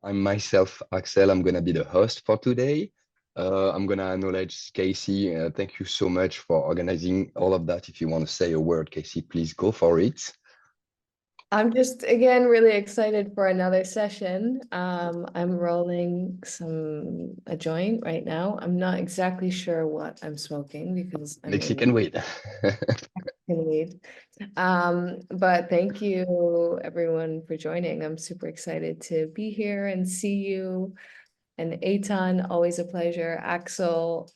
I'm myself, Axel. I'm going to be the host for today. I'm going to acknowledge Casey. Thank you so much for organizing all of that. If you want to say a word, Casey, please go for it. I'm just, again, really excited for another session. I'm rolling a joint right now. I'm not exactly sure what I'm smoking because I'm Mexican weed. in weed. But thank you everyone for joining. I'm super excited to be here and see you. And Eitan, always a pleasure. Axel,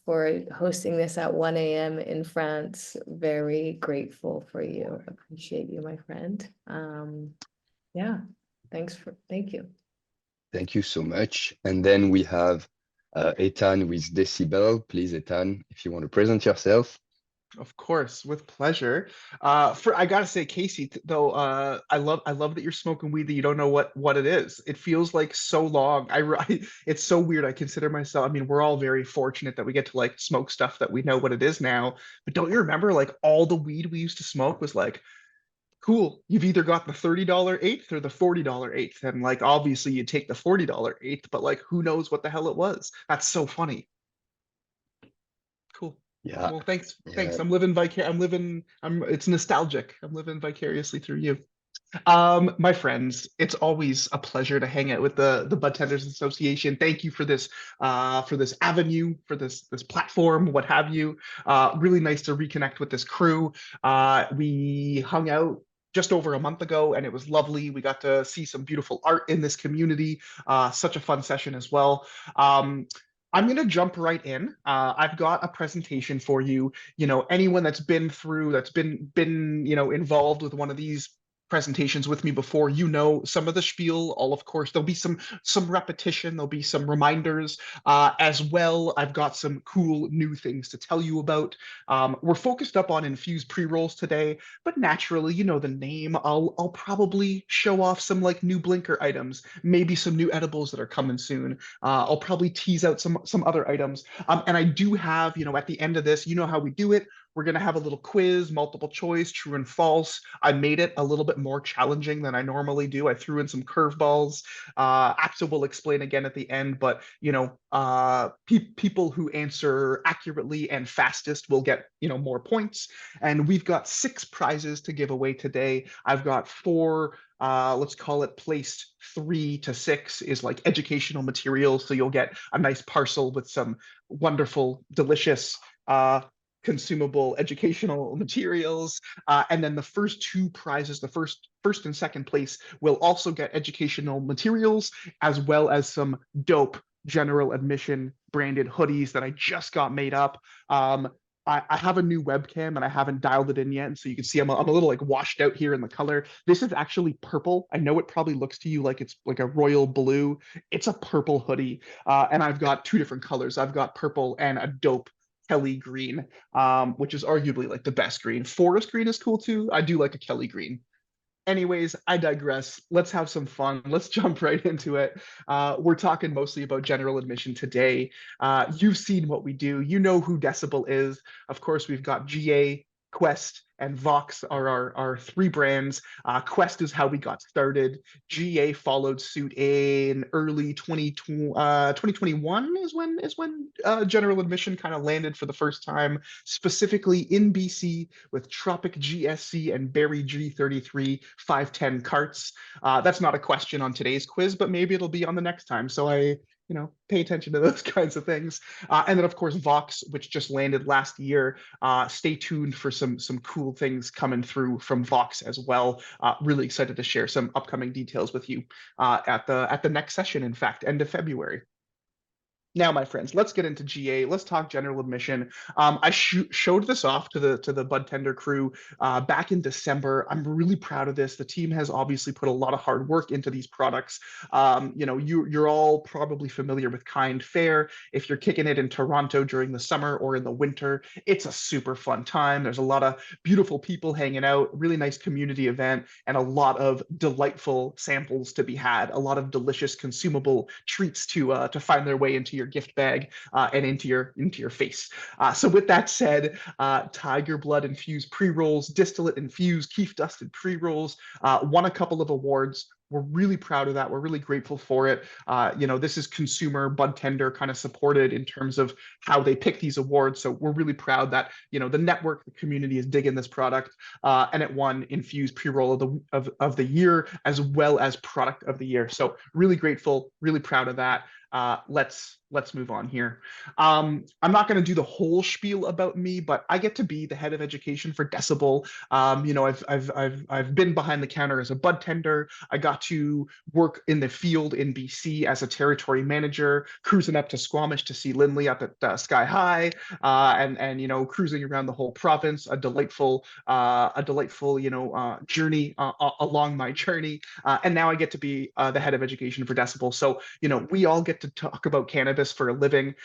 for hosting this at 1 a.m. in France. Very grateful for you. Appreciate you, my friend. Yeah, thank you. Thank you so much. And then we have Eitan with Decibel. Please, Eitan, if you want to present yourself. Of course, with pleasure. I gotta say, Casey, though, I love that you're smoking weed that you don't know what it is. It feels like so long. It's so weird. I consider myself. I mean, we're all very fortunate that we get to like smoke stuff that we know what it is now. But don't you remember like all the weed we used to smoke was like, cool, you've either got the $30 eighth or the $40 eighth, and like obviously you take the $40 eighth, but like who knows what the hell it was? That's so funny. Cool. Yeah. Well, thanks. It's nostalgic. I'm living vicariously through you. My friends, it's always a pleasure to hang out with the Budtenders Association. Thank you for this avenue, for this platform, what have you. Really nice to reconnect with this crew. We hung out just over a month ago, and it was lovely. We got to see some beautiful art in this community. Such a fun session as well. I'm going to jump right in. I've got a presentation for you. You know, anyone that's been involved with one of these presentations with me before, you know some of the spiel. All, of course, there'll be some repetition, there'll be some reminders as well. I've got some cool new things to tell you about. We're focused up on infused pre-rolls today, but naturally, you know the name, I'll probably show off some like new blinker items, maybe some new edibles that are coming soon. I'll probably tease out some other items, and I do have, you know, at the end of this, you know how we do it. We're going to have a little quiz, multiple choice, true and false. I made it a little bit more challenging than I normally do. I threw in some curveballs. Axel will explain again at the end, but you know, people who answer accurately and fastest will get, you know, more points. And we've got 6 prizes to give away today. I've got 4. Let's call it placed 3 to 6 is like educational materials. So you'll get a nice parcel with some wonderful, delicious, consumable educational materials, and then the first 2 prizes, the first and second place, will also get educational materials as well as some dope general admission branded hoodies that I just got made up. I have a new webcam and I haven't dialed it in yet, and so you can see I'm a little like washed out here in the color. This is actually purple. I know it probably looks to you like it's like a royal blue. It's a purple hoodie, and I've got 2 different colors. I've got purple and a dope Kelly green, which is arguably like the best green. Forest green is cool too. I do like a Kelly green. Anyways, I digress. Let's have some fun. Let's jump right into it. We're talking mostly about general admission today. You've seen what we do. You know who Decibel is. Of course, we've got GA, Quest, and Vox are our 3 brands. Quest is how we got started. GA followed suit in early 2021 is when general admission kind of landed for the first time, specifically in BC with Tropic GSC and Berry G33 510 carts. That's not a question on today's quiz, but maybe it'll be on the next time. So you know, pay attention to those kinds of things. And then of course, Vox, which just landed last year. Stay tuned for some cool things coming through from Vox as well. Really excited to share some upcoming details with you at the next session, in fact, end of February. Now, my friends, let's get into GA. Let's talk general admission. I showed this off to the Budtender crew back in December. I'm really proud of this. The team has obviously put a lot of hard work into these products. You know, you're all probably familiar with Kind Fair. If you're kicking it in Toronto during the summer or in the winter, it's a super fun time. There's a lot of beautiful people hanging out, really nice community event, and a lot of delightful samples to be had. A lot of delicious consumable treats to find their way into your gift bag and into your face. So with that said, Tiger Blood infused pre-rolls, distillate infused, keef dusted pre-rolls, won a couple of awards. We're really proud of that. We're really grateful for it. You know, this is consumer Budtender kind of supported in terms of how they pick these awards. So we're really proud that, you know, the network, the community is digging this product, and it won infused pre-roll of the year as well as product of the year. So really grateful, really proud of that. Let's move on here. I'm not going to do the whole spiel about me, but I get to be the head of education for Decibel. You know, I've been behind the counter as a bud tender. I got to work in the field in BC as a territory manager, cruising up to Squamish to see Lindley up at Sky High, and you know, cruising around the whole province. A delightful you know journey along my journey. And now I get to be the head of education for Decibel. So you know, we all get to talk about cannabis for a living.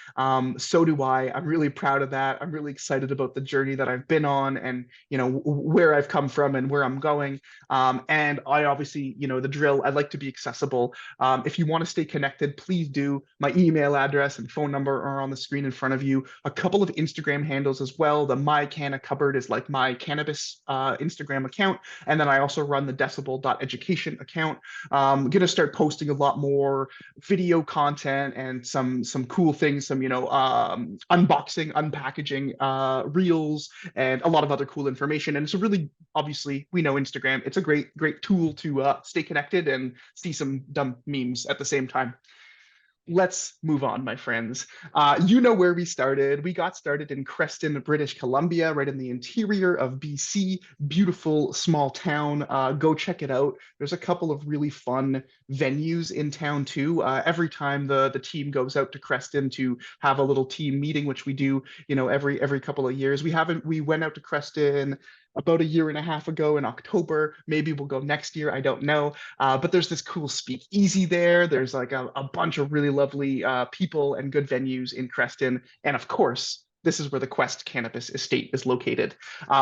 So do I. I'm really proud of that. I'm really excited about the journey that I've been on, and you know where I've come from and where I'm going. And I obviously, you know, the drill. I'd like to be accessible. If you want to stay connected, please do. My email address and phone number are on the screen in front of you. A couple of Instagram handles as well. The My Canna Cupboard is like my cannabis Instagram account, and then I also run the Decibel.education account. I'm gonna start posting a lot more video content and some cool things, some you know unboxing, unpackaging reels, and a lot of other cool information. And it's a really, obviously we know Instagram, it's a great tool to stay connected and see some dumb memes at the same time. Let's move on, my friends. You know where we started. We got started in Creston, British Columbia, right in the interior of BC. Beautiful small town. Go check it out. There's a couple of really fun venues in town too. Every time the team goes out to Creston to have a little team meeting, which we do, you know, every couple of years. We went out to Creston about a year and a half ago in October. Maybe we'll go next year. I don't know. But there's this cool speakeasy there. There's like a bunch of really lovely people and good venues in Creston. And of course, this is where the Quest Cannabis Estate is located.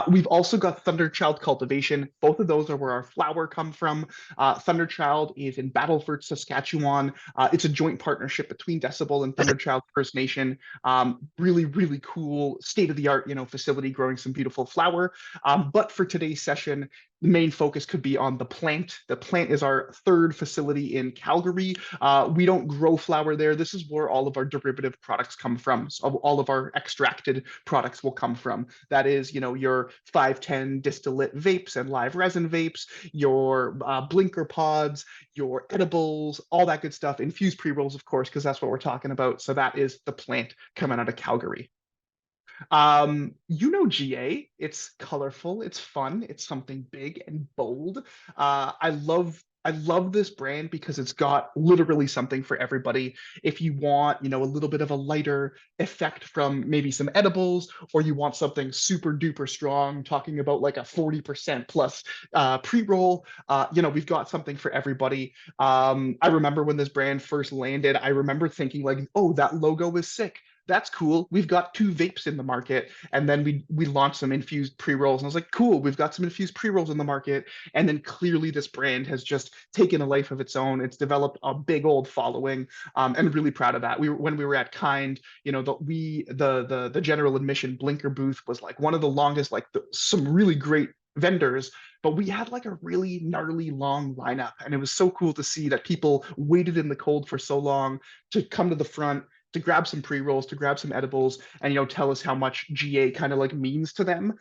We've also got Thunderchild Cultivation. Both of those are where our flower come from. Thunderchild is in Battleford, Saskatchewan. It's a joint partnership between Decibel and Thunderchild First Nation. Really cool, state-of-the-art, you know, facility growing some beautiful flower. But for today's session, the main focus could be on the plant. The plant is our third facility in Calgary. We don't grow flower there. This is where all of our derivative products come from. So all of our extracted products will come from. That is, you know, your 510 distillate vapes and live resin vapes, your blinker pods, your edibles, all that good stuff. Infused pre-rolls, of course, because that's what we're talking about. So that is the plant coming out of Calgary. You know GA, it's colorful, it's fun, it's something big and bold. I love this brand because it's got literally something for everybody. If you want, you know, a little bit of a lighter effect from maybe some edibles, or you want something super duper strong, talking about like a 40% plus pre-roll, you know, we've got something for everybody. I remember when this brand first landed, I remember thinking like, oh, that logo is sick. That's cool. We've got 2 vapes in the market. And then we launched some infused pre-rolls. And I was like, cool, we've got some infused pre-rolls in the market. And then clearly this brand has just taken a life of its own. It's developed a big old following, and really proud of that. When we were at Kind, you know, the general admission blinker booth was like one of the longest, like some really great vendors, but we had like a really gnarly long lineup. And it was so cool to see that people waited in the cold for so long to come to the front, to grab some pre-rolls, to grab some edibles, and you know, tell us how much GA kind of like means to them.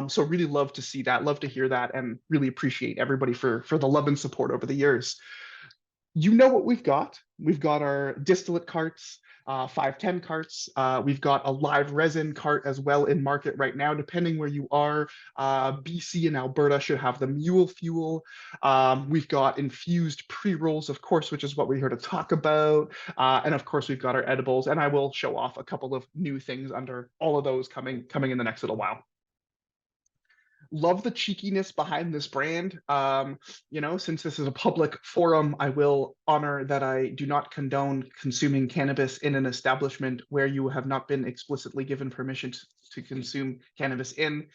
So really love to see that, love to hear that, and really appreciate everybody for the love and support over the years. You know what we've got. We've got our distillate carts. 510 carts. We've got a live resin cart as well in market right now, depending where you are. BC and Alberta should have the mule fuel. We've got infused pre-rolls, of course, which is what we're here to talk about. And of course, we've got our edibles, and I will show off a couple of new things under all of those coming in the next little while. Love the cheekiness behind this brand. Since this is a public forum, I will honor that I do not condone consuming cannabis in an establishment where you have not been explicitly given permission to consume cannabis in.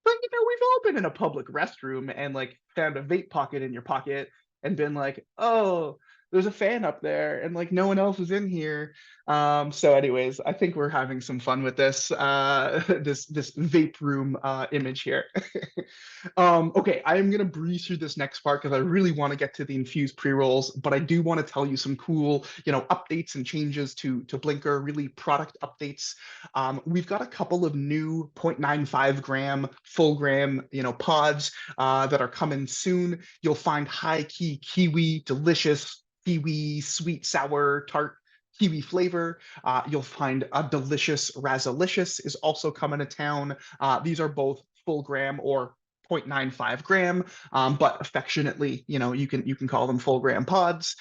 But we've all been in a public restroom and like found a vape pocket in your pocket and been like, oh, there's a fan up there and like no one else is in here. So anyways, I think we're having some fun with this this vape room image here. Okay, I am gonna breeze through this next part because I really want to get to the infused pre-rolls, but I do want to tell you some cool, updates and changes to Blinker, really product updates. We've got a couple of new 0.95 gram, full gram, pods that are coming soon. You'll find high key kiwi, delicious kiwi, sweet, sour, tart kiwi flavor. You'll find a delicious Razalicious is also coming to town. These are both full gram or 0.95 gram, but affectionately, you can call them full gram pods.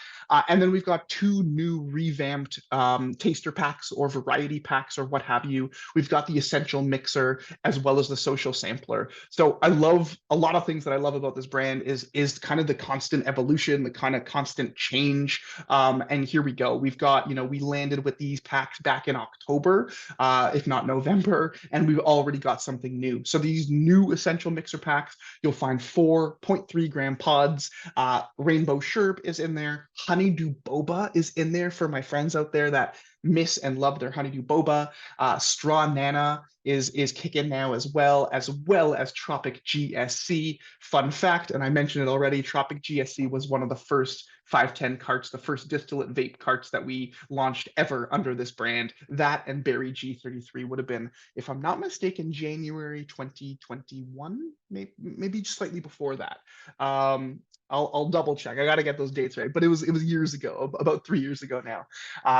And then we've got two new revamped taster packs or variety packs or what have you. We've got the essential mixer as well as the social sampler. So I love a lot of things that I love about this brand is kind of the constant evolution, the kind of constant change. And here we go. We've got, we landed with these packs back in October, if not November, and we've already got something new. So these new essential mixer packs, you'll find 4.3 gram pods. Rainbow Sherb is in there. Honeydew Boba is in there for my friends out there that miss and love their Honeydew Boba. Straw Nana is kicking now as well as Tropic GSC. Fun fact, and I mentioned it already, Tropic GSC was one of the first 510 carts, the first distillate vape carts that we launched ever under this brand. That and Berry G33 would have been, if I'm not mistaken, January 2021, maybe just slightly before that. I'll double check. I got to get those dates right, but it was years ago, about 3 years ago now.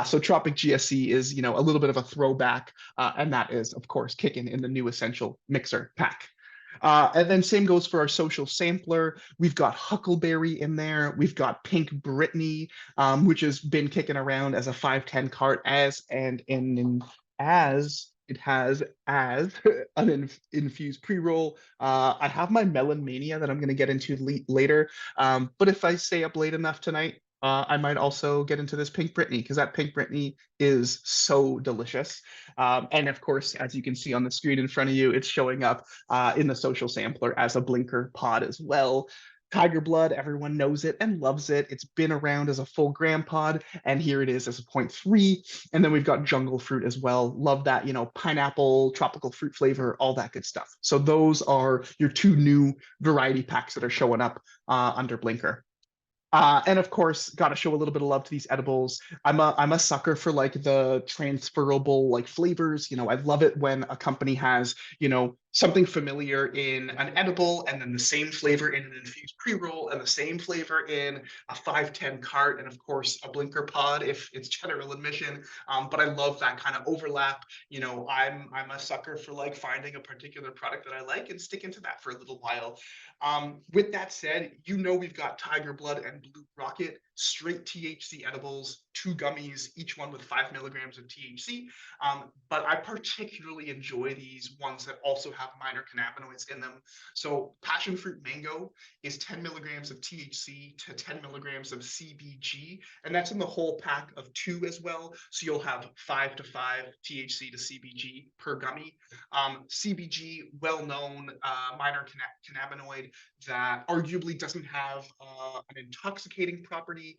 So Tropic GSC is a little bit of a throwback, and that is of course kicking in the new essential mixer pack. And then same goes for our social sampler. We've got Huckleberry in there. We've got Pink Brittany, which has been kicking around as a 510 cart as it has as an infused pre-roll. I have my Melon Mania that I'm going to get into later. But if I stay up late enough tonight, I might also get into this Pink Brittany because that Pink Brittany is so delicious. And of course, as you can see on the screen in front of you, it's showing up in the social sampler as a Blinker pod as well. Tiger Blood, everyone knows it and loves it. It's been around as a full gram pod, and here it is as a 0.3. And then we've got Jungle Fruit as well. Love that, pineapple, tropical fruit flavor, all that good stuff. So those are your two new variety packs that are showing up under Blinker. And of course, got to show a little bit of love to these edibles. I'm a sucker for like the transferable like flavors. I love it when a company has, something familiar in an edible and then the same flavor in an infused pre-roll and the same flavor in a 510 cart and of course a Blinker pod if it's general admission. But I love that kind of overlap. I'm a sucker for like finding a particular product that I like and sticking to that for a little while. With that said, we've got Tiger Blood and Blue Rocket, straight THC edibles, 2 gummies, each one with 5 milligrams of THC. But I particularly enjoy these ones that also have minor cannabinoids in them. So Passion Fruit Mango is 10 milligrams of THC to 10 milligrams of CBG, and that's in the whole pack of 2 as well. So you'll have 5 to 5 THC to CBG per gummy. CBG, well-known minor cannabinoid that arguably doesn't have an intoxicating property,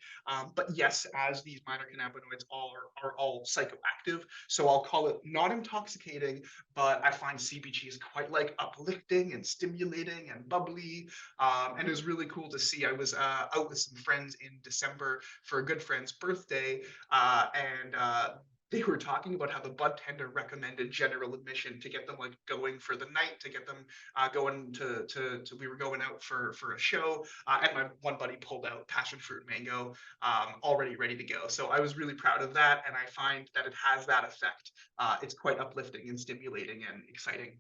but yes, as these minor cannabinoids are all psychoactive, so I'll call it not intoxicating, but I find CBG is quite like uplifting and stimulating and bubbly, and it was really cool to see. I was out with some friends in December for a good friend's birthday, and they were talking about how the budtender recommended general admission to get them like going for the night, to get them going to we were going out for a show, and my one buddy pulled out passion fruit mango, already ready to go. So I was really proud of that, and I find that it has that effect. It's quite uplifting and stimulating and exciting.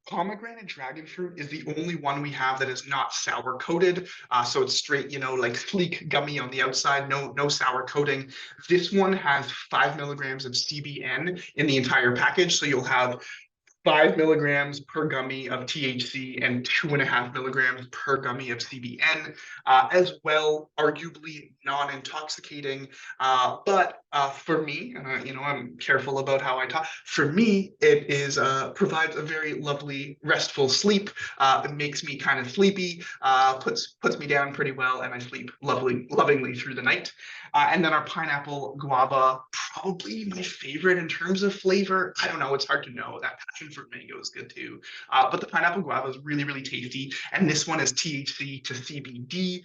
Pomegranate dragon fruit is the only one we have that is not sour coated. So it's straight, like sleek gummy on the outside, no sour coating. This one has 5 milligrams of CBN in the entire package. So you'll have 5 milligrams per gummy of THC and 2.5 milligrams per gummy of CBN, as well, arguably non-intoxicating. But for me, and I'm careful about how I talk. For me, it is provides a very lovely, restful sleep. It makes me kind of sleepy, puts me down pretty well, and I sleep lovingly through the night. And then our pineapple guava, probably my favorite in terms of flavor. I don't know, it's hard to know. That passion fruit mango is good too. But the pineapple guava is really, really tasty. And this one is THC to CBD,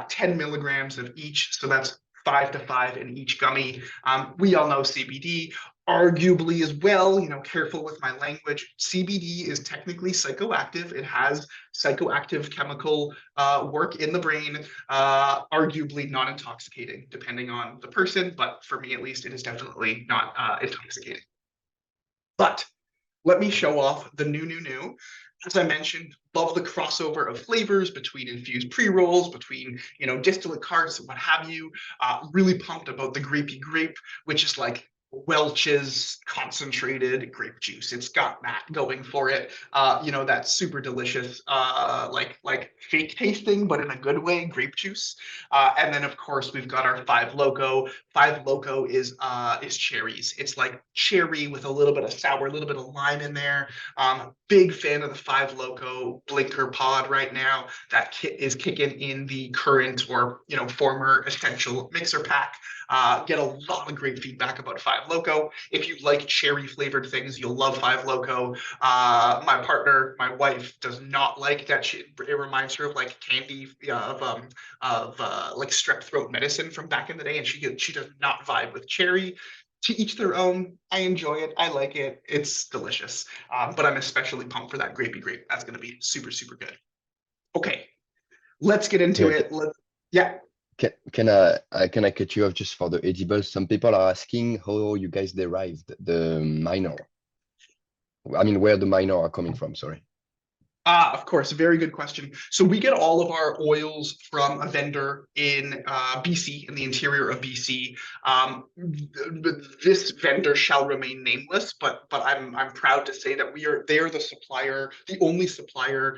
10 milligrams of each. So that's 5 to 5 in each gummy. We all know CBD. Arguably as well, careful with my language, CBD is technically psychoactive. It has psychoactive chemical work in the brain, arguably non-intoxicating, depending on the person. But for me, at least, it is definitely not intoxicating. But let me show off the new. As I mentioned, love the crossover of flavors between infused pre-rolls, between, distillate carts, what have you. Really pumped about the grapey grape, which is like Welch's concentrated grape juice. It's got that going for it. That super delicious, like fake tasting, but in a good way, grape juice. And then of course we've got our Five Loco. Five Loco is cherries. It's like cherry with a little bit of sour, a little bit of lime in there. Big fan of the Five Loco blinker pod right now. That kit is kicking in the current or former essential mixer pack. Get a lot of great feedback about Five Loco. If you like cherry flavored things, you'll love Five Loco. My partner, my wife, does not like that. It reminds her of like candy of like strep throat medicine from back in the day, and she does not vibe with cherry. To each their own. I enjoy it. I like it. It's delicious. But I'm especially pumped for that grapey grape. That's going to be super, super good. Okay, let's get into it. Yeah. Can I cut you off just for the edibles? Some people are asking how you guys derived the minor. I mean, where the minor are coming from, sorry. Of course, very good question. So we get all of our oils from a vendor in BC, in the interior of BC. This vendor shall remain nameless, but I'm proud to say that they are the supplier, the only supplier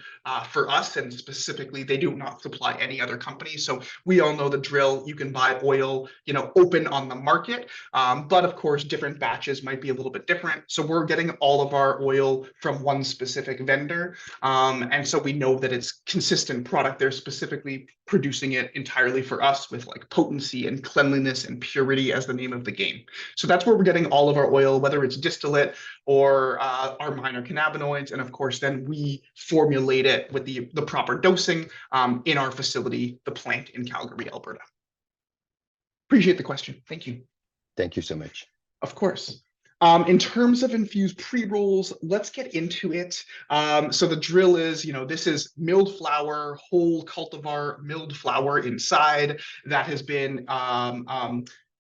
for us, and specifically they do not supply any other company. So we all know the drill. You can buy oil, open on the market, but of course different batches might be a little bit different. So we're getting all of our oil from one specific vendor. And so we know that it's consistent product. They're specifically producing it entirely for us with like potency and cleanliness and purity as the name of the game. So that's where we're getting all of our oil, whether it's distillate or our minor cannabinoids. And of course, then we formulate it with the proper dosing in our facility, the plant in Calgary, Alberta. Appreciate the question. Thank you. Thank you so much. Of course. In terms of infused pre-rolls, let's get into it. So the drill is, this is milled flower, whole cultivar milled flower inside that has been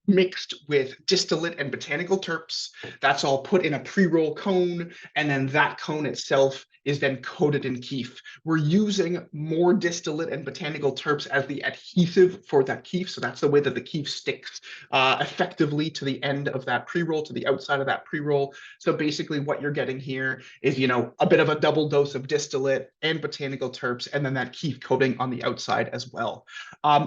mixed with distillate and botanical terps. That's all put in a pre-roll cone, and then that cone itself is then coated in keef. We're using more distillate and botanical terps as the adhesive for that keef. So that's the way that the keef sticks effectively to the end of that pre-roll, to the outside of that pre-roll. So basically what you're getting here is, a bit of a double dose of distillate and botanical terps, and then that keef coating on the outside as well.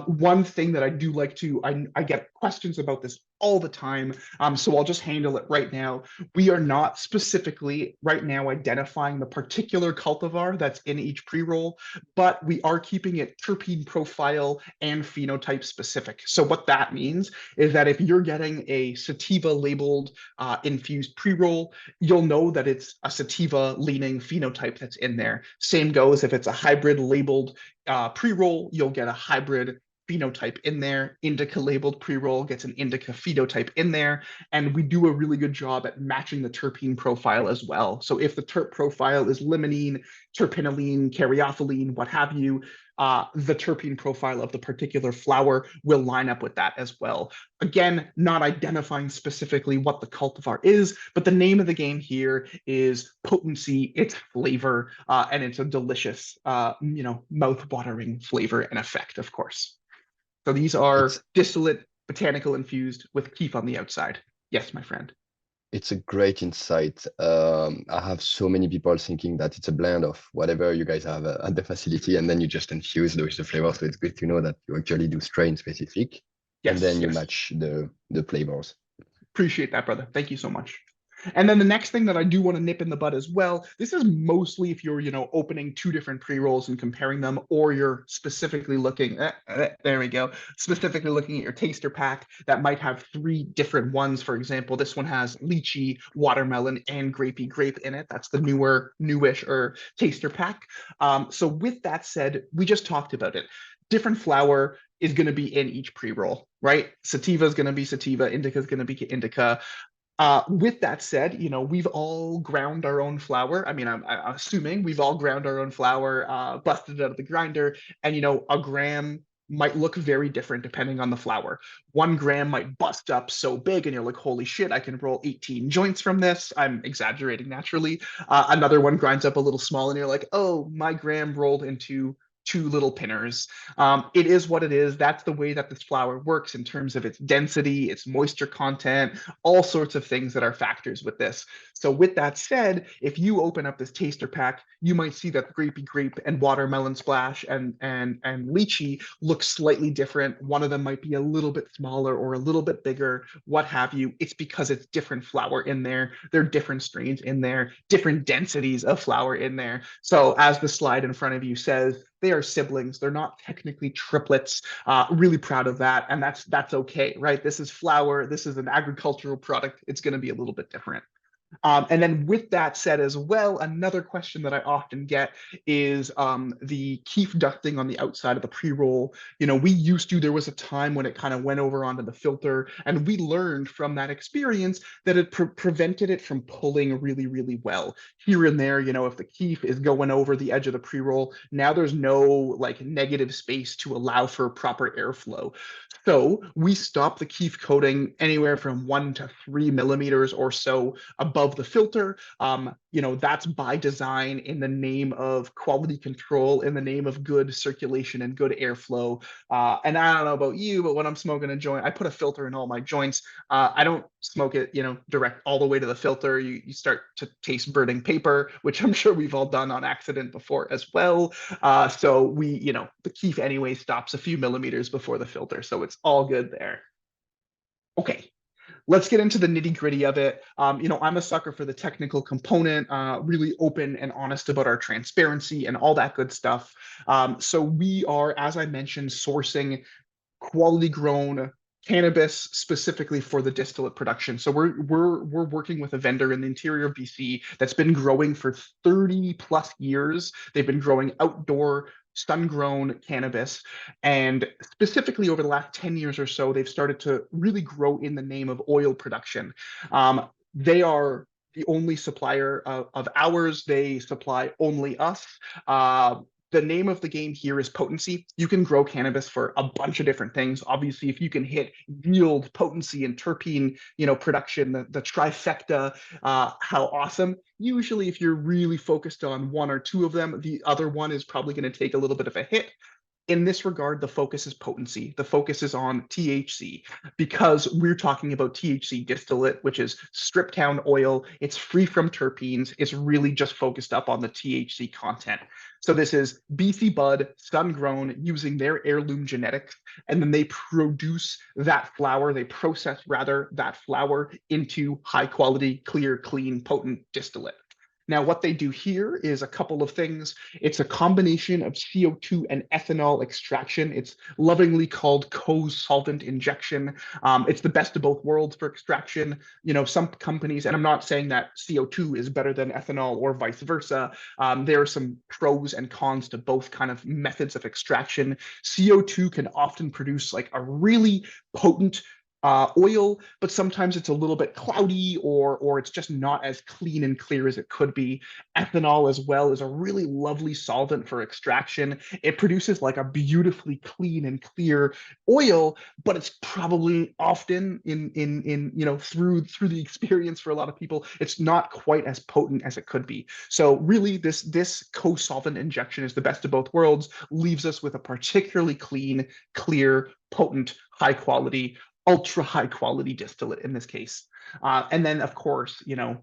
One thing that I do like to, I get questions about this all the time, so I'll just handle it right now. We are not specifically right now identifying the particular cultivar that's in each pre-roll, but we are keeping it terpene profile and phenotype specific. So what that means is that if you're getting a sativa labeled infused pre-roll, you'll know that it's a sativa leaning phenotype that's in there. Same goes if it's a hybrid labeled pre-roll, you'll get a hybrid phenotype in there. Indica labeled pre-roll gets an indica phenotype in there. And we do a really good job at matching the terpene profile as well. So if the terp profile is limonene, terpinolene, caryophyllene, what have you, the terpene profile of the particular flower will line up with that as well. Again, not identifying specifically what the cultivar is, but the name of the game here is potency, it's flavor, and it's a delicious, mouth-watering flavor and effect, of course. So these are It's distillate, botanical infused with keef on the outside. Yes, my friend. it's a great insight. I have so many people thinking that it's a blend of whatever you guys have at the facility, and then you just infuse those the flavors. So it's good to know that you actually do strain specific, and then Yes, you yes. match the flavors. Appreciate that, brother. Thank you so much. And then the next thing that I do want to nip in the bud as well, this is mostly if you're, opening two different pre-rolls and comparing them, or you're specifically looking, there we go, specifically looking at your taster pack that might have three different ones. For example, this one has lychee, watermelon, and grapey grape in it. That's the newish or taster pack. So with that said, we just talked about it. Different flower is going to be in each pre-roll, right? Sativa is going to be sativa, indica is going to be indica. With that said, we've all ground our own flour. I mean, I'm assuming we've all ground our own flour, busted it out of the grinder, and a gram might look very different depending on the flour. 1 gram might bust up so big, and you're like, holy shit, I can roll 18 joints from this. I'm exaggerating naturally. Another one grinds up a little small, and you're like, oh, my gram rolled into 2 little pinners. It is what it is. That's the way that this flour works in terms of its density, its moisture content, all sorts of things that are factors with this. So with that said, if you open up this taster pack, you might see that grapey grape and watermelon splash and lychee look slightly different. One of them might be a little bit smaller or a little bit bigger, what have you. It's because it's different flour in there. There are different strains in there, different densities of flour in there. So as the slide in front of you says, they are siblings. They're not technically triplets. Really proud of that. And that's okay, right? This is flour. This is an agricultural product. It's going to be a little bit different. And then with that said as well, another question that I often get is the keef ducting on the outside of the pre-roll. There was a time when it kind of went over onto the filter, and we learned from that experience that it prevented it from pulling really, really well. Here and there, if the keef is going over the edge of the pre-roll, now there's no like negative space to allow for proper airflow. So we stop the keef coating anywhere from 1 to 3 millimeters or so above the filter. That's by design in the name of quality control, in the name of good circulation and good airflow. And I don't know about you, but when I'm smoking a joint, I put a filter in all my joints. I don't smoke it, direct all the way to the filter. You start to taste burning paper, which I'm sure we've all done on accident before as well. So the keef anyway stops a few millimeters before the filter. So it's all good there. Okay. Let's get into the nitty gritty of it. I'm a sucker for the technical component, really open and honest about our transparency and all that good stuff. So we are, as I mentioned, sourcing quality grown cannabis specifically for the distillate production. So we're working with a vendor in the interior of BC that's been growing for 30 plus years. They've been growing outdoor sun-grown cannabis, and specifically over the last 10 years or so, they've started to really grow in the name of oil production. They are the only supplier of ours. They supply only us. The name of the game here is potency. You can grow cannabis for a bunch of different things. Obviously, if you can hit yield, potency, and terpene, production, the trifecta, how awesome. Usually, if you're really focused on one or two of them, the other one is probably going to take a little bit of a hit. In this regard, the focus is potency. The focus is on THC because we're talking about THC distillate, which is stripped down oil. It's free from terpenes. It's really just focused up on the THC content. So this is BC bud, sun grown, using their heirloom genetics, and then they produce that flower. They process rather that flower into high quality, clear, clean, potent distillate. Now, what they do here is a couple of things. It's a combination of CO2 and ethanol extraction. It's lovingly called co-solvent injection. It's the best of both worlds for extraction. You know, some companies, and I'm not saying that CO2 is better than ethanol or vice versa. There are some pros and cons to both kind of methods of extraction. CO2 can often produce like a really potent oil, but sometimes it's a little bit cloudy or it's just not as clean and clear as it could be. Ethanol as well is a really lovely solvent for extraction. It produces like a beautifully clean and clear oil, but it's probably often in you know through the experience for a lot of people, it's not quite as potent as it could be. So really this co-solvent injection is the best of both worlds, leaves us with a particularly clean, clear, potent, high quality, ultra high quality distillate in this case. And then, of course, you know,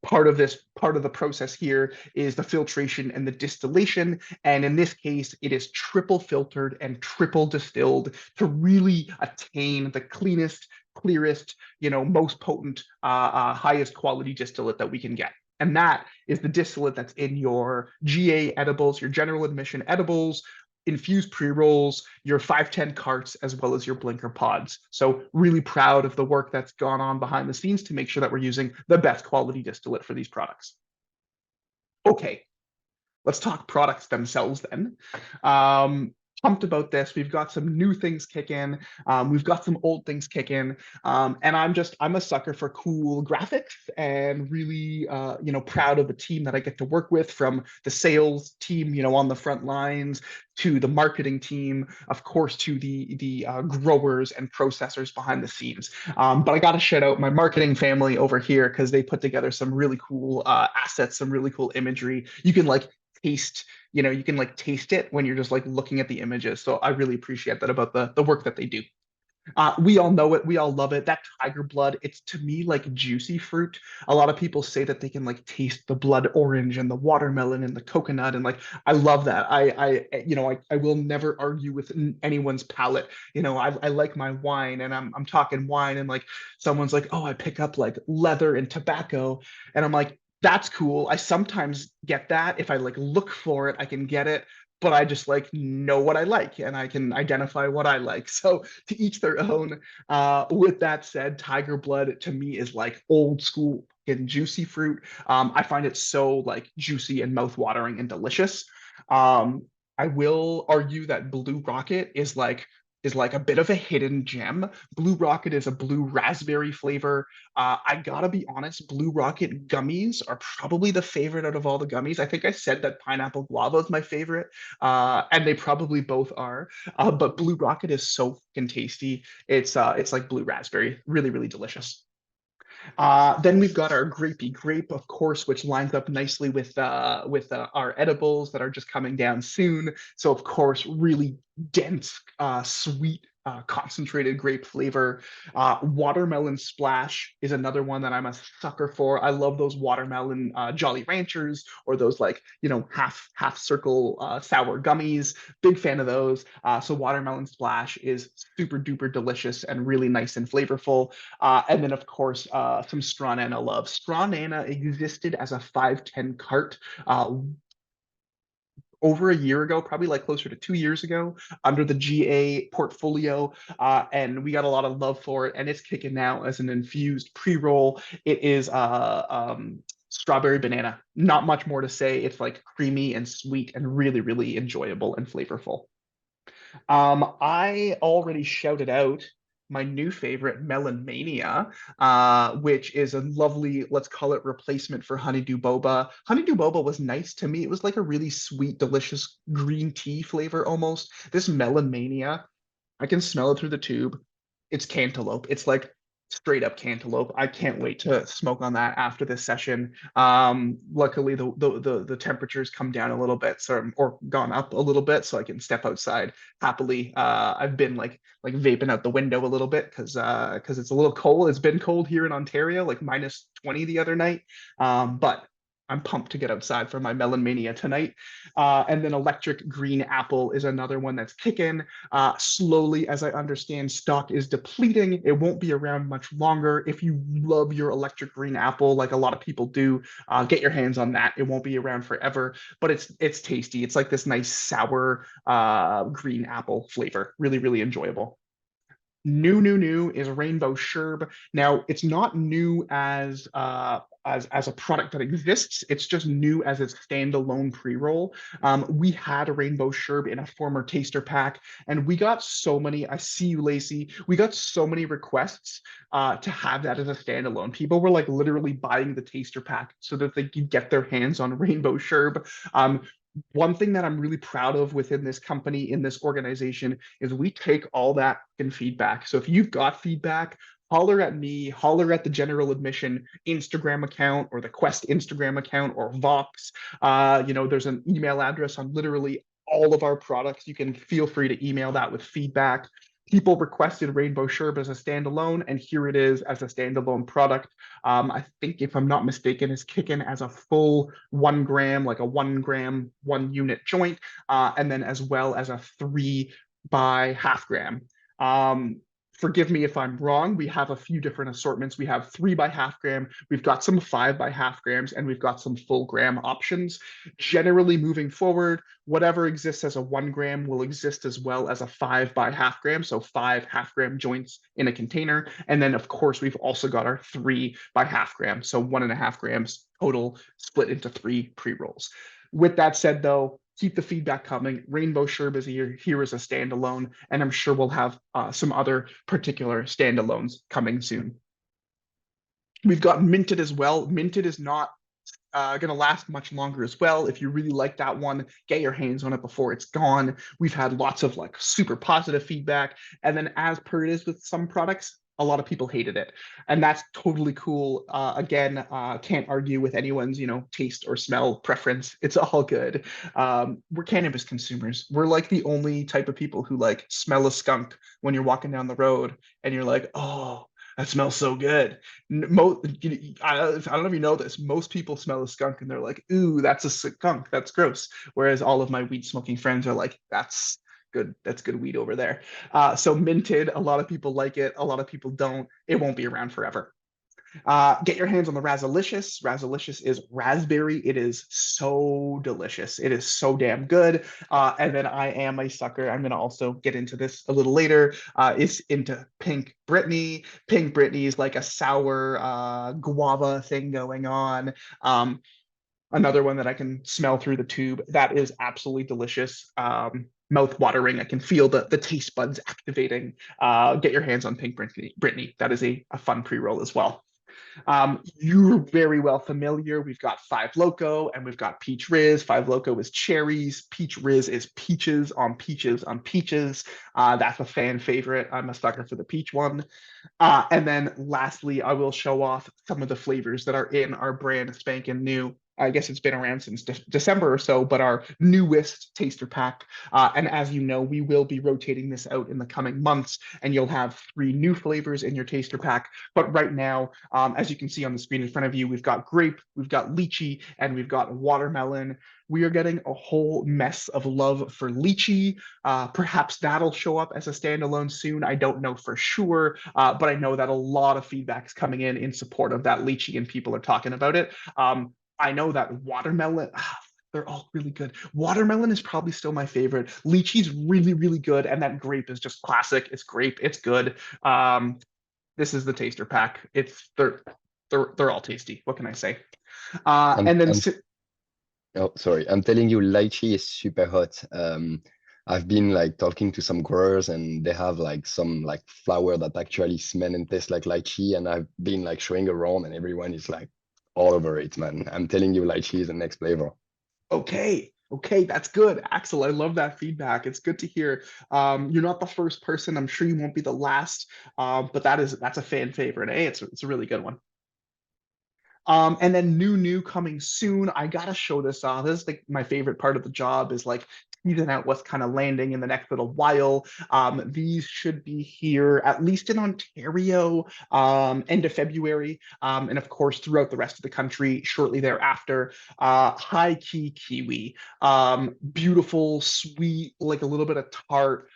part of the process here is the filtration and the distillation. And in this case, it is triple filtered and triple distilled to really attain the cleanest, clearest, you know, most potent, highest quality distillate that we can get. And that is the distillate that's in your GA edibles, your general admission edibles, infused pre-rolls, your 510 carts, as well as your blinker pods. So really proud of the work that's gone on behind the scenes to make sure that we're using the best quality distillate for these products. Okay, let's talk products themselves then. Pumped about this. We've got some new things kick in. We've got some old things kick in. And I'm a sucker for cool graphics and really, you know, proud of the team that I get to work with, from the sales team, you know, on the front lines, to the marketing team, of course, to the growers and processors behind the scenes. But I got to shout out my marketing family over here because they put together some really cool assets, some really cool imagery. You can like taste, you know, you can like taste it when you're just like looking at the images. So I really appreciate that about the work that they do. We all know it. We all love it. That tiger blood, it's to me like juicy fruit. A lot of people say that they can like taste the blood orange and the watermelon and the coconut. And like, I love that. You know, I will never argue with anyone's palate. You know, I like my wine, and I'm talking wine, and like someone's like, oh, I pick up like leather and tobacco. And I'm like, that's cool. I sometimes get that. If I like look for it, I can get it, but I just like know what I like and I can identify what I like. So to each their own. With that said, tiger blood to me is like old school and juicy fruit. I find it so like juicy and mouth-watering and delicious. I will argue that Blue Rocket is like a bit of a hidden gem. Blue Rocket is a blue raspberry flavor. I gotta be honest, Blue Rocket gummies are probably the favorite out of all the gummies. I think I said that pineapple guava is my favorite, and they probably both are. But Blue Rocket is so fucking tasty. It's like blue raspberry, really, really delicious. Then we've got our grapey grape, of course, which lines up nicely with our edibles that are just coming down soon. So of course, really dense, sweet, concentrated grape flavor. Watermelon splash is another one that I'm a sucker for. I love those watermelon Jolly Ranchers, or those like, you know, half circle sour gummies. Big fan of those. So watermelon splash is super duper delicious and really nice and flavorful. And then, of course, some Straw Nana love. Straw Nana existed as a 510 cart over a year ago, probably like closer to 2 years ago, under the GA portfolio. And we got a lot of love for it. And it's kicking now as an infused pre-roll. It is strawberry banana. Not much more to say. It's like creamy and sweet and really, really enjoyable and flavorful. I already shouted out my new favorite, Melon Mania, which is a lovely, let's call it, replacement for Honeydew Boba. Honeydew Boba was nice to me. It was like a really sweet, delicious green tea flavor almost. This Melon Mania, I can smell it through the tube. It's cantaloupe. It's like straight up cantaloupe. I can't wait to smoke on that after this session. Luckily the temperatures come down a little bit, so or gone up a little bit, so I can step outside happily. I've been like vaping out the window a little bit because it's a little cold. It's been cold here in Ontario, like -20 the other night. But I'm pumped to get outside for my melon mania tonight. And then electric green apple is another one that's kicking. Slowly, as I understand, stock is depleting. It won't be around much longer. If you love your electric green apple, like a lot of people do, get your hands on that. It won't be around forever, but it's tasty. It's like this nice sour green apple flavor. Really, really enjoyable. New is Rainbow Sherb. Now, it's not new as a product that exists. It's just new as its standalone pre-roll. We had a Rainbow Sherb in a former taster pack, and we got so many. I see you, Lacey. We got so many requests to have that as a standalone. People were like literally buying the taster pack so that they could get their hands on Rainbow Sherb. One thing that I'm really proud of within this company, in this organization, is we take all that in feedback. So if you've got feedback, holler at me, holler at the General Admission Instagram account or the Quest Instagram account or Vox. There's an email address on literally all of our products. You can feel free to email that with feedback. People requested Rainbow Sherb as a standalone, and here it is as a standalone product. I think, if I'm not mistaken, is kicking as a full 1 gram, like a 1 gram, 1 unit joint, and then as well as a 3 by half gram. Forgive me if I'm wrong. We have a few different assortments. We have 3 by half gram. We've got some 5 by half grams, and we've got some full gram options. Generally, moving forward, whatever exists as a 1 gram will exist as well as a 5 by half gram. So 5 half gram joints in a container. And then, of course, we've also got our 3 by half gram. So 1.5 grams total, split into 3 pre-rolls. With that said, though, keep the feedback coming. Rainbow Sherb is here as a standalone, and I'm sure we'll have some other particular standalones coming soon. We've got Minted as well. Minted is not going to last much longer as well. If you really like that one, get your hands on it before it's gone. We've had lots of like super positive feedback. And then, as per it is with some products, a lot of people hated it, and that's totally cool. Again, can't argue with anyone's taste or smell preference. It's all good. We're cannabis consumers. We're like the only type of people who like smell a skunk when you're walking down the road and you're like, oh, that smells so good. I don't know if you know this. Most people smell a skunk and they're like, ooh, that's a skunk. That's gross. Whereas all of my weed smoking friends are like, that's good. That's good weed over there. So Minted, a lot of people like it. A lot of people don't. It won't be around forever. Get your hands on the Razalicious. Razalicious is raspberry. It is so delicious. It is so damn good. And then I am a sucker. I'm going to also get into this a little later. Is into Pink Brittany. Pink Brittany is like a sour guava thing going on. Another one that I can smell through the tube. That is absolutely delicious. Mouth watering. I can feel the taste buds activating. Get your hands on Pink Brittany. That is a fun pre-roll as well. You're very well familiar. We've got 5 Loco and we've got Peach Riz. 5 Loco is cherries. Peach Riz is peaches on peaches on peaches. That's a fan favorite. I'm a sucker for the peach one. And then lastly, I will show off some of the flavors that are in our brand spanking new. I guess it's been around since December or so, but our newest taster pack. And as you know, we will be rotating this out in the coming months, and you'll have 3 new flavors in your taster pack. But right now, as you can see on the screen in front of you, we've got grape, we've got lychee, and we've got watermelon. We are getting a whole mess of love for lychee. Perhaps that'll show up as a standalone soon. I don't know for sure, but I know that a lot of feedback is coming in support of that lychee, and people are talking about it. I know that watermelon, they're all really good. Watermelon is probably still my favorite. Lychee's really, really good, and that grape is just classic. It's grape. It's good. This is the taster pack. They're all tasty. What can I say? And then. Oh, sorry. I'm telling you, lychee is super hot. I've been like talking to some growers, and they have like some like flower that actually smell and taste like lychee, and I've been like showing around, and everyone is like all over it, man. I'm telling you, lychee is the next flavor. Okay, that's good, Axel. I love that feedback. It's good to hear. You're not the first person. I'm sure you won't be the last. But that's a fan favorite. It's a really good one. And then new coming soon. I gotta show this off. This is like my favorite part of the job, is like teasing out what's kind of landing in the next little while. These should be here, at least in Ontario, end of February, and of course throughout the rest of the country shortly thereafter. High key kiwi, beautiful, sweet, like a little bit of tart,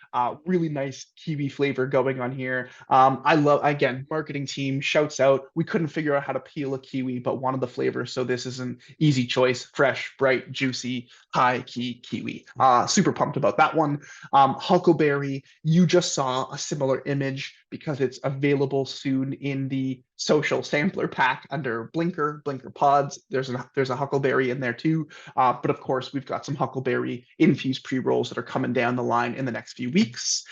really nice kiwi flavor going on here. I love, again, marketing team shouts out. We couldn't figure out how to peel a kiwi, but wanted the flavor, so this is an easy choice. Fresh, bright, juicy, high key kiwi. Super pumped about that one. Huckleberry, you just saw a similar image because it's available soon in the social sampler pack under Blinker Pods. There's a Huckleberry in there too. But of course, we've got some Huckleberry infused pre-rolls that are coming down the line in the next few weeks.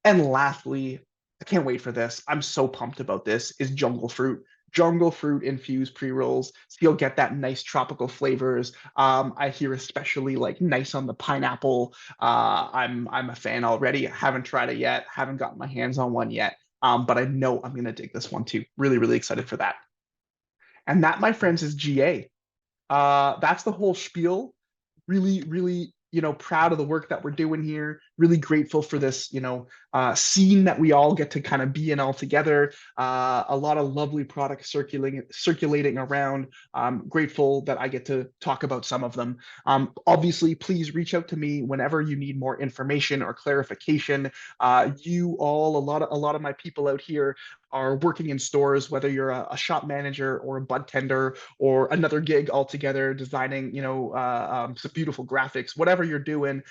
And lastly, I can't wait for this. I'm so pumped about this, is Jungle Fruit. Jungle Fruit infused pre-rolls. So you'll get that nice tropical flavors. I hear especially like nice on the pineapple. I'm a fan already. I haven't tried it yet. Haven't gotten my hands on one yet. But I know I'm gonna dig this one too. Really, really excited for that. And that, my friends, is GA. That's the whole spiel. Really, really, proud of the work that we're doing here. Really grateful for this, scene that we all get to kind of be in all together. A lot of lovely products circulating around. Grateful that I get to talk about some of them. Obviously, please reach out to me whenever you need more information or clarification. You all, a lot of my people out here are working in stores, whether you're a shop manager or a bud tender or another gig altogether, designing, some beautiful graphics, whatever you're doing,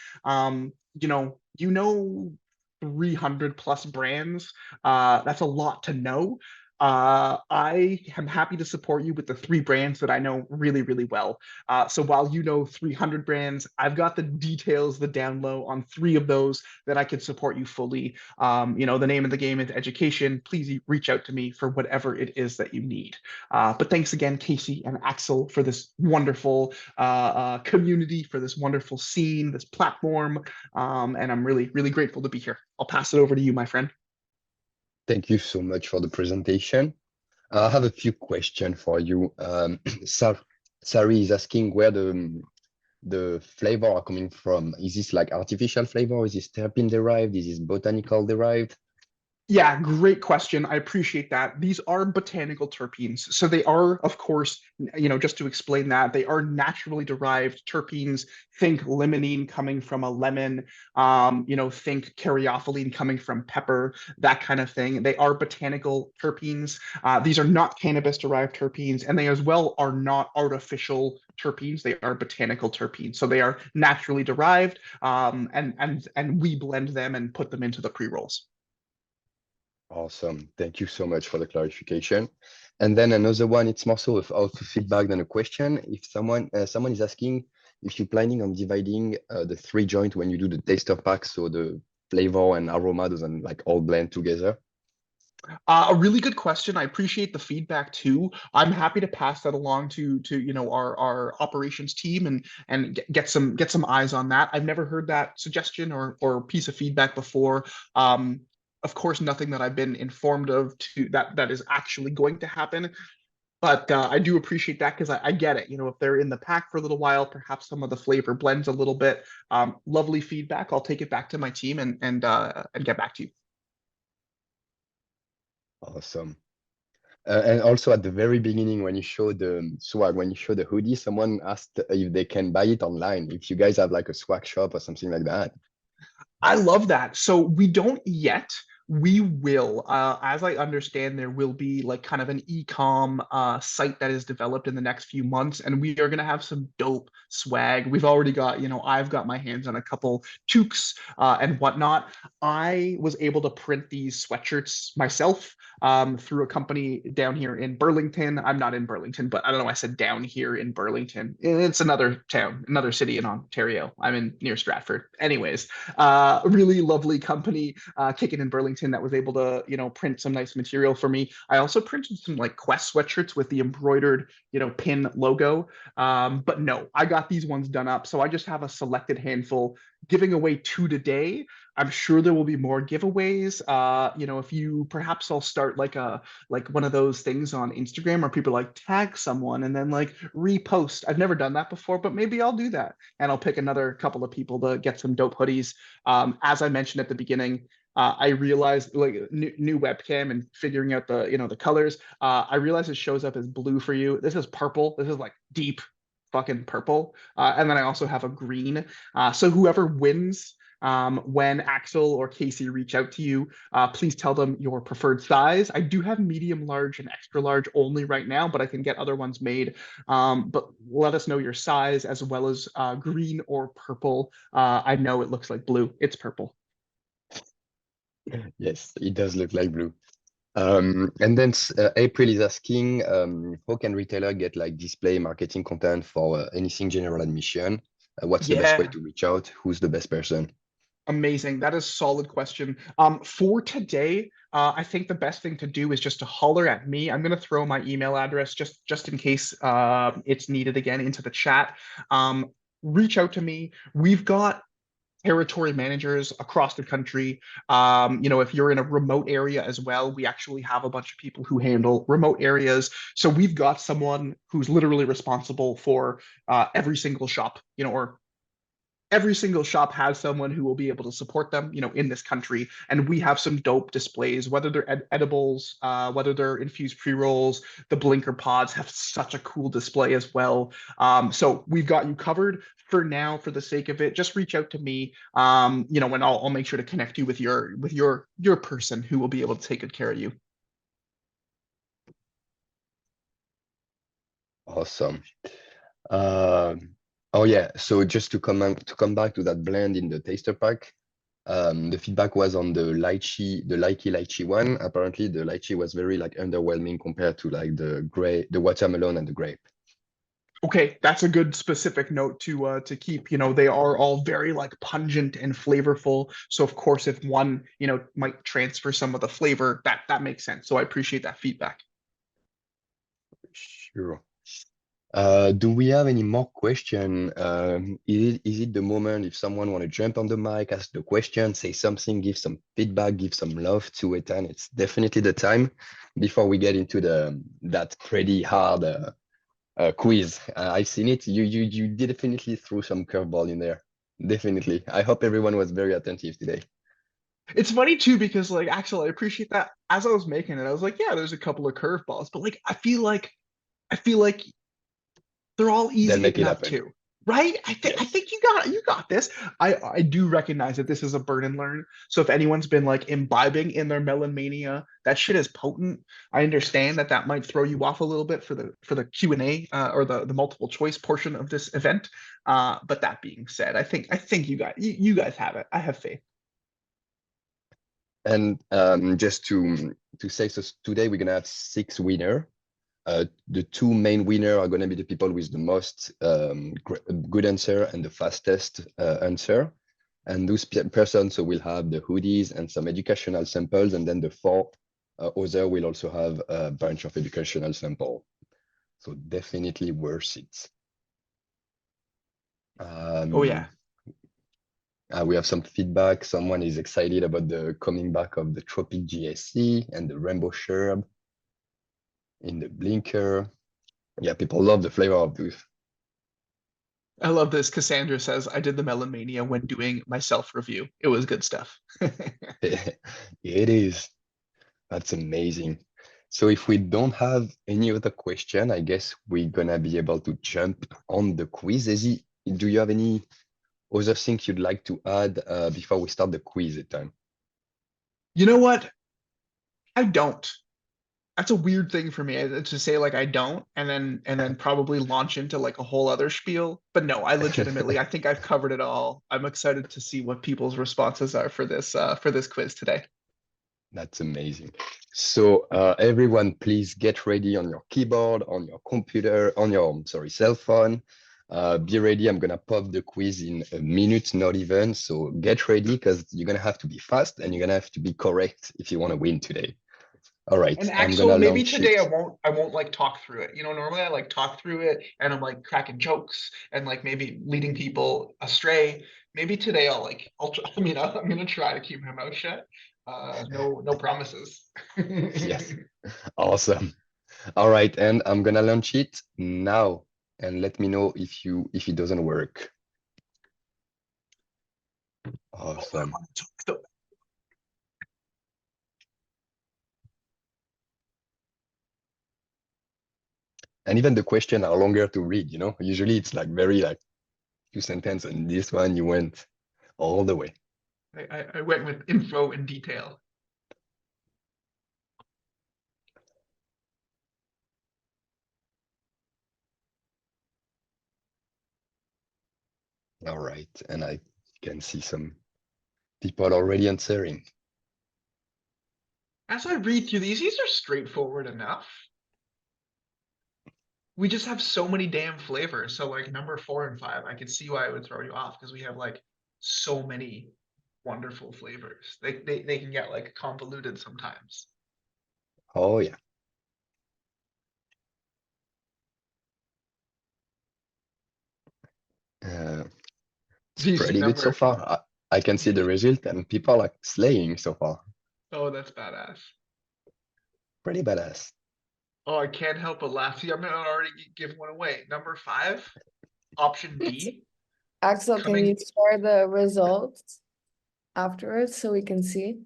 300 plus brands. That's a lot to know. I am happy to support you with the 3 brands that I know really, really well. So while 300 brands, I've got the details, the down low on 3 of those that I can support you fully. The name of the game is education. Please reach out to me for whatever it is that you need. But thanks again, Casey and Axel, for this wonderful community, for this wonderful scene, this platform. And I'm really, really grateful to be here. I'll pass it over to you, my friend. Thank you so much for the presentation. I have a few questions for you. Sari is asking where the flavor are coming from. Is this like artificial flavor? Is this terpene derived? Is this botanical derived? Yeah, great question. I appreciate that. These are botanical terpenes. So they are, of course, just to explain that, they are naturally derived terpenes. Think limonene coming from a lemon, think caryophyllene coming from pepper, that kind of thing. They are botanical terpenes. These are not cannabis-derived terpenes, and they as well are not artificial terpenes. They are botanical terpenes. So they are naturally derived, and we blend them and put them into the pre-rolls. Awesome. Thank you so much for the clarification. And then another one, it's more so of also feedback than a question. If someone is asking if you're planning on dividing the 3 joint when you do the taster pack, so the flavor and aroma doesn't like all blend together. A really good question. I appreciate the feedback too. I'm happy to pass that along to our operations team and get some eyes on that. I've never heard that suggestion or piece of feedback before. Of course, nothing that I've been informed of that is actually going to happen. But I do appreciate that because I get it. If they're in the pack for a little while, perhaps some of the flavor blends a little bit. Lovely feedback. I'll take it back to my team and get back to you. Awesome. And also at the very beginning, when you show the swag, when you show the hoodie, someone asked if they can buy it online. If you guys have like a swag shop or something like that. I love that. So we don't yet. We will, as I understand, there will be like kind of an e-com site that is developed in the next few months, and we are going to have some dope swag. We've already got, I've got my hands on a couple toques and whatnot. I was able to print these sweatshirts myself through a company down here in Burlington. I'm not in Burlington, but I don't know. I said down here in Burlington. It's another town, another city in Ontario. I'm near Stratford. Anyways, really lovely company kicking in Burlington. Burlington that was able to, print some nice material for me. I also printed some like Quest sweatshirts with the embroidered, pin logo. But no, I got these ones done up. So I just have a selected handful, giving away 2 today. I'm sure there will be more giveaways. If you perhaps I'll start like one of those things on Instagram where people like tag someone and then like repost. I've never done that before, but maybe I'll do that. And I'll pick another couple of people to get some dope hoodies. As I mentioned at the beginning, I realized like new webcam and figuring out the colors. I realized it shows up as blue for you. This is purple. This is like deep fucking purple. And then I also have a green. So whoever wins when Axel or Casey reach out to you, please tell them your preferred size. I do have medium, large, and extra large only right now, but I can get other ones made. But let us know your size as well as green or purple. I know it looks like blue. It's purple. Yes, it does look like blue. And then April is asking, how can retailer get like display marketing content for anything general admission? What's the best way to reach out? Who's the best person? Amazing. That is a solid question. For today, I think the best thing to do is just to holler at me. I'm going to throw my email address just in case it's needed again into the chat. Reach out to me. We've got territory managers across the country. If you're in a remote area as well, we actually have a bunch of people who handle remote areas. So we've got someone who's literally responsible for every single shop, or every single shop has someone who will be able to support them, in this country. And we have some dope displays, whether they're edibles, whether they're infused pre-rolls. The blinker pods have such a cool display as well. So we've got you covered for now. For the sake of it, just reach out to me, and I'll make sure to connect you with your person who will be able to take good care of you. Awesome. Oh yeah, so just to come back to that blend in the taster pack, the feedback was on the lychee one. Apparently the lychee was very like underwhelming compared to like the watermelon and the grape. Okay, that's a good specific note to keep. They are all very like pungent and flavorful. So of course, if one might transfer some of the flavor, that makes sense. So I appreciate that feedback. Sure. Do we have any more question? Is it the moment if someone want to jump on the mic, ask the question, say something, give some feedback, give some love to Eitan? It's definitely the time before we get into that pretty hard quiz. I've seen it. You definitely threw some curveball in there. Definitely. I hope everyone was very attentive today. It's funny too because like Axel, I appreciate that. As I was making it, I was like, yeah, there's a couple of curveballs, but like I feel like they're all easy enough too, right? I think you got this. I do recognize that this is a burn and learn. So if anyone's been like imbibing in their melon mania, that shit is potent. I understand that might throw you off a little bit for the Q&A or the multiple choice portion of this event. But that being said, I think you guys have it. I have faith. And just to say, so today we're gonna have 6 winners. The 2 main winners are going to be the people with the most good answer and the fastest answer. And those persons will have the hoodies and some educational samples. And then the 4 other will also have a bunch of educational samples. So definitely worth it. Oh yeah. We have some feedback. Someone is excited about the coming back of the Tropic GSC and the Rainbow Sherb in the blinker. Yeah, people love the flavor of those. I love this. Cassandra says, I did the Melon Mania when doing my self-review. It was good stuff. It is. That's amazing. So if we don't have any other question, I guess we're gonna be able to jump on the quiz. Izzy, do you have any other things you'd like to add before we start the quiz at time? You know what? I don't. That's a weird thing for me to say, like I don't, and then probably launch into like a whole other spiel. But no, I legitimately, I think I've covered it all. I'm excited to see what people's responses are for this quiz today. That's amazing. So everyone, please get ready on your keyboard, on your computer, on your cell phone. Be ready. I'm gonna pop the quiz in a minute, not even. So get ready because you're gonna have to be fast and you're gonna have to be correct if you want to win today. All right, And I'm Axel, gonna maybe launch today it. I won't like talk through it. You know, normally I like talk through it and I'm like cracking jokes and like maybe leading people astray. Maybe today I mean, I'm gonna try to keep my mouth shut. No promises. Yes, awesome. All right, and I'm gonna launch it now and let me know if it doesn't work. Awesome. And even the questions are longer to read, you know? Usually it's like very like few sentences, and this one you went all the way. I went with info and detail. All right, and I can see some people already answering. As I read through these are straightforward enough. We just have so many damn flavors. So like number 4 and 5, I could see why it would throw you off because we have like so many wonderful flavors. They can get like convoluted sometimes. Oh yeah. It's Do you see pretty good so number? far. I can see the result and people are like slaying so far. Oh, that's badass. Pretty badass. Oh, I can't help but laugh. See, I'm gonna already give one away. Number 5, option D, Axel, can you coming. share the results afterwards so we can see?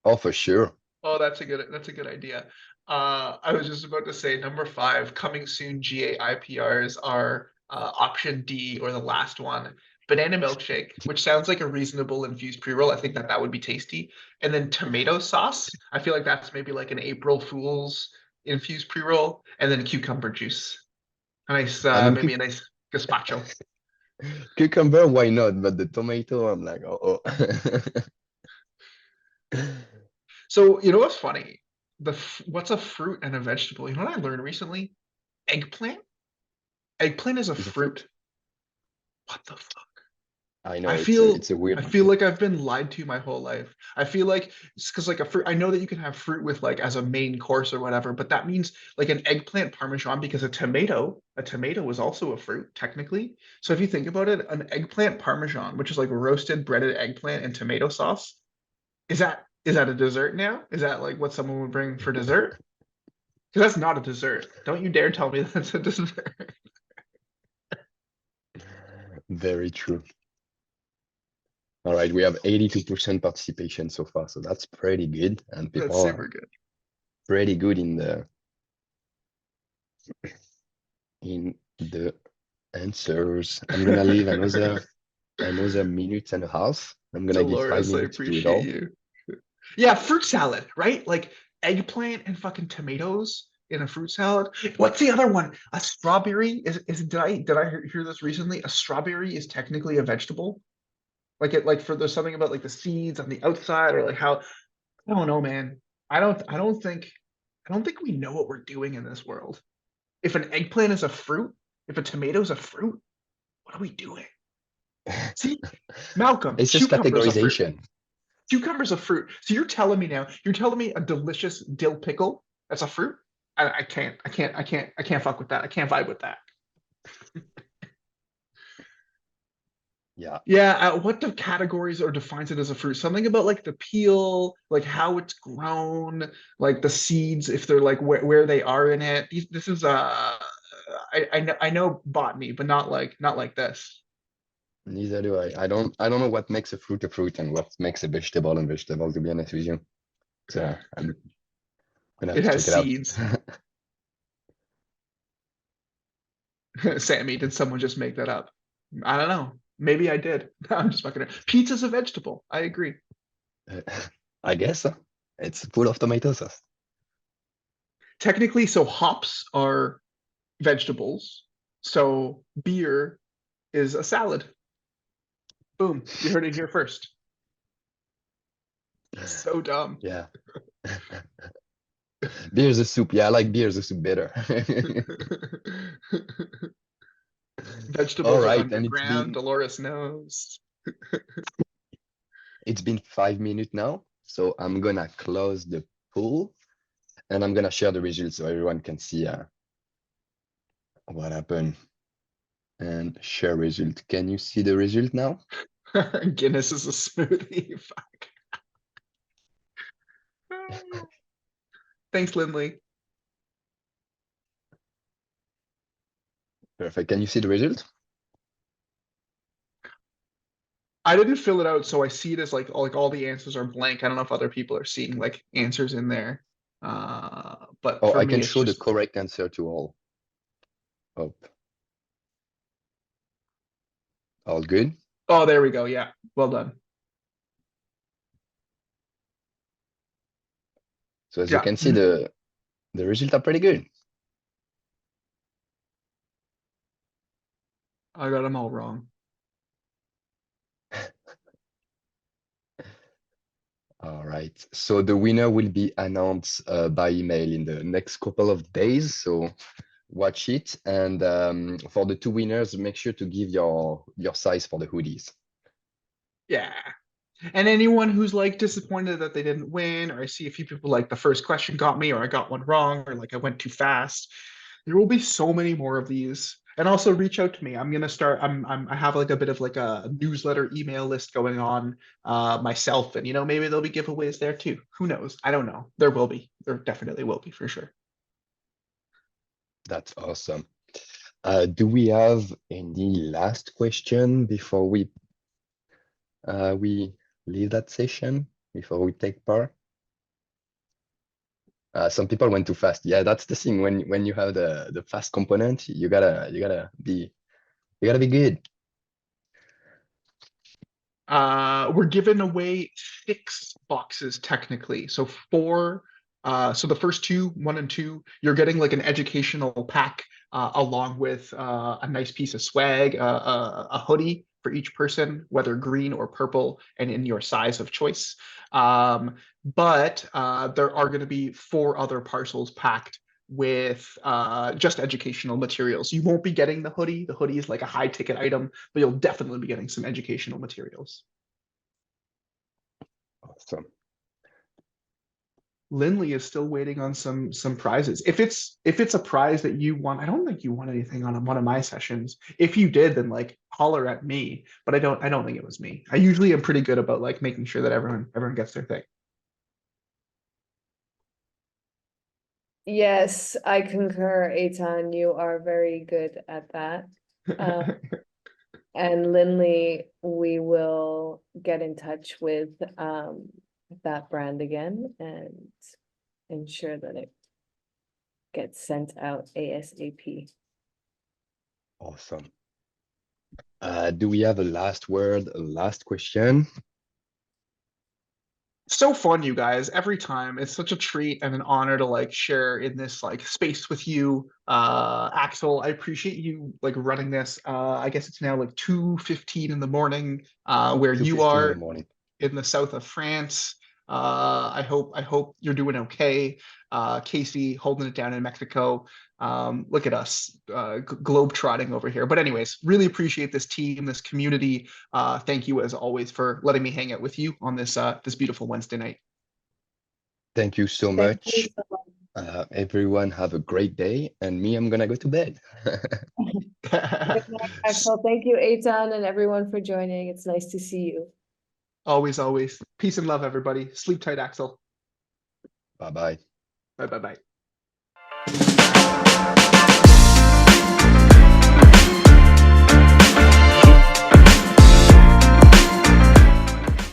Oh, for sure. Oh, that's a good idea. I was just about to say number 5, coming soon GA IPRs are option D or the last one, banana milkshake, which sounds like a reasonable infused pre-roll. I think that would be tasty. And then tomato sauce. I feel like that's maybe like an April Fool's infused pre-roll. And then cucumber juice. A nice, I mean, maybe a nice gazpacho. cucumber, why not? But the tomato, I'm like, oh. So you know what's funny? What's a fruit and a vegetable? You know what I learned recently? Eggplant. Eggplant is a Is a fruit? fruit. What the fuck? I I know feel it's a weird I one feel too. like I've been lied to my whole life. I feel like it's because like a fruit, I know that you can have fruit with like as a main course or whatever, but that means like an eggplant parmesan because a tomato is also a fruit technically. So if you think about it, an eggplant parmesan, which is like roasted breaded eggplant and tomato sauce, is that a dessert now? Is that like what someone would bring for dessert? Because that's not a dessert. Don't you dare tell me that's a dessert. Very true. All right, we have 82% participation so far, so that's pretty good. And That's people super are good. pretty good in the answers. I'm gonna leave another minute and a half. I'm gonna give five Dolores, I minutes to do it appreciate all. you. Yeah, fruit salad, right? Like eggplant and fucking tomatoes in a fruit salad. What's the other one? A strawberry? Is did I hear this recently? A strawberry is technically a vegetable. Like it like for there's something about like the seeds on the outside or like how I don't know, man. I don't think we know what we're doing in this world. If an eggplant is a fruit, if a tomato is a fruit, what are we doing? See, Malcolm, It's just cucumber's a fruit. categorization. Cucumber's a fruit. So you're telling me a delicious dill pickle that's a fruit? I can't fuck with that. I can't vibe with that. Yeah. Yeah, what the categories or defines it as a fruit? Something about like the peel, like how it's grown, like the seeds, if they're like where they are in it. This is I know botany, but not like this. Neither do I. I don't know what makes a fruit and what makes a vegetable, to be honest with you. So I'm gonna have It to has check it out. seeds. Sammy, did someone just make that up? I don't know. Maybe I did. I'm just fucking. Pizza's a vegetable. I agree. I guess so. It's full of tomato sauce. Technically, so hops are vegetables. So beer is a salad. Boom. You heard it here first. So dumb. Yeah. Beer's a soup. Yeah, I like beer's a soup better. Vegetables All are right, and underground. Dolores knows. it's been 5 minutes now, so I'm gonna close the poll and I'm gonna share the results so everyone can see what happened. And share result. Can you see the result now? Guinness is a smoothie. Fuck. Thanks, Lindley. Perfect. Can you see the result? I didn't fill it out, so I see it as like all the answers are blank. I don't know if other people are seeing like answers in there. But Oh, for I me, can it's show the just correct answer to all. Oh, all good. oh, there we go. Yeah, well done. So as you Yeah, can see, the results are pretty good. I got them all wrong. All right. So the winner will be announced by email in the next couple of days. So watch it. And for the two winners, make sure to give your size for the hoodies. Yeah. And anyone who's like disappointed that they didn't win, or I see a few people like the first question got me, or I got one wrong, or like I went too fast. There will be so many more of these. And also reach out to me. I'm gonna start. I have like a bit of like a newsletter email list going on myself, and maybe there'll be giveaways there too. Who knows? I don't know. There will be. There definitely will be for sure. That's awesome. Do we have any last question before we leave that session, before we take part? Some people went too fast. Yeah, that's the thing. When you have the fast component, you gotta be good. We're giving away 6 boxes technically. So 4, so the first 2, 1 and 2, you're getting like an educational pack along with a nice piece of swag, a hoodie for each person, whether green or purple, and in your size of choice. But there are going to be 4 other parcels packed with just educational materials. You won't be getting the hoodie. The hoodie is like a high ticket item, but you'll definitely be getting some educational materials. Awesome. Lindley is still waiting on some prizes. If it's a prize that you want, I don't think you won anything on one of my sessions. If you did, then like holler at me. But I don't think it was me. I usually am pretty good about like making sure that everyone gets their thing. Yes, I concur, Eitan. You are very good at that. And Lindley, we will get in touch with that brand again and ensure that it gets sent out ASAP. Awesome. Do we have a last word, a last question? So fun, you guys, every time. It's such a treat and an honor to like share in this like space with you. Axel, I appreciate you like running this. I guess it's now like 2:15 in the morning where you 2:15 in the are morning. in the south of France. I hope you're doing okay. Casey holding it down in Mexico. Look at us, globe trotting over here. But anyways, really appreciate this team, this community. Thank you as always for letting me hang out with you on this this beautiful Wednesday night. Thank you so Thank you much. so much. Everyone have a great day, and me, I'm gonna go to bed. Good night, Axel. Thank you, Eitan, and everyone for joining. It's nice to see you. Always, always. Peace and love, everybody. Sleep tight, Axel. Bye bye. Bye, bye, bye.